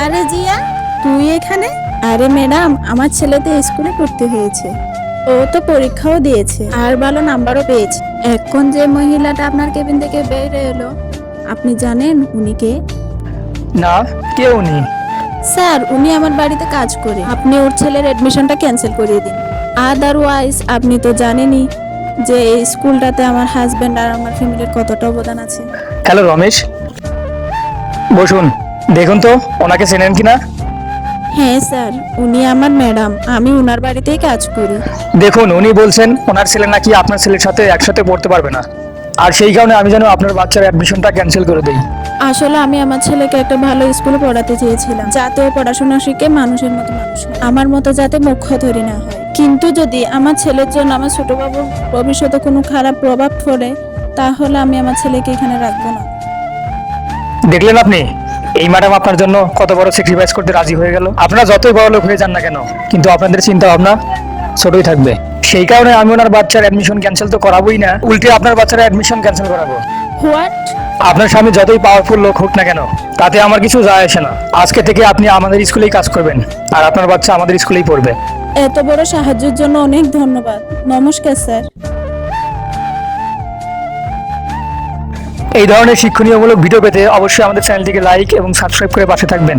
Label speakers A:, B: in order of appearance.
A: আরে জিয়া, তুই এখানে? আরে ম্যাডাম, আমার ছেলে তো স্কুলে ভর্তি হয়েছে। ও তো পরীক্ষাও দিয়েছে আর ভালো নাম্বারও পেয়েছে। এখন যে মহিলাটা আপনার কেবিন থেকে বের এলো, আপনি জানেন উনি কে?
B: না, কে উনি?
A: স্যার, উনি আমার বাড়িতে কাজ করে। আপনি ওর ছেলের এডমিশনটা ক্যান্সেল করিয়ে দিন। আদারওয়াইজ আপনি তো জানেনই যে এই স্কুলটাতে আমার হাজবেন্ড আর আমার ফ্যামিলির কতটা অবদান আছে।
B: হ্যালো রমেশ, বসুন। দেখুন তো ওনাকে চেনেন কিনা।
A: হ্যাঁ স্যার, উনি আমার ম্যাডাম, আমি ওনার বাড়িতেই কাজ করি।
B: দেখুন, উনি বলছেন ওনার ছেলে নাকি আপনার ছেলের সাথে একসাথে পড়তে পারবে না, আর সেই কারণে আমি যেন আপনার বাচ্চার অ্যাডমিশনটা ক্যান্সেল করে দিই।
A: আসলে আমি আমার ছেলেকে একটা ভালো স্কুলে পড়াতে চেয়েছিলাম, যাতে ও পড়াশোনা শিখে মানুষের মতো মানুষ হয়। আমার মতো যাতে মুখ্য ধরি না হয়। কিন্তু যদি আমার ছেলের জন্য আমার ছোট বাবুর ভবিষ্যতে কোনো খারাপ প্রভাব পড়ে, তাহলে আমি আমার ছেলেকে এখানে রাখবো না।
B: দেখলেন আপনি, এই ম্যাডাম আপনার জন্য কত বড় স্যাক্রিফাইস করতে রাজি হয়ে গেল। আপনারা যতই বড় লোক হয়ে যান না কেন, কিন্তু আপনাদের চিন্তা ভাবনা ছোটই থাকবে। সেই কারণে আমি ওনার বাচ্চার অ্যাডমিশন ক্যান্সেল তো করাবোই না, উল্টে আপনার বাচ্চার অ্যাডমিশন ক্যান্সেল করাবো।
A: হোয়াট?
B: আপনার স্বামী যতই পাওয়ারফুল লোক হোক না কেন, তাতে আমার কিছু যায় আসে না। আজকে থেকে আপনি আমাদের স্কুলেই কাজ করবেন, আর আপনার বাচ্চা আমাদের স্কুলেই পড়বে।
A: এত বড় সাহায্যের জন্য অনেক ধন্যবাদ। নমস্কার স্যার।
B: এই ধরনের শিক্ষণীয়মূলক ভিডিও পেতে অবশ্যই আমাদের চ্যানেলটিকে লাইক এবং সাবস্ক্রাইব করে পাশে থাকবেন।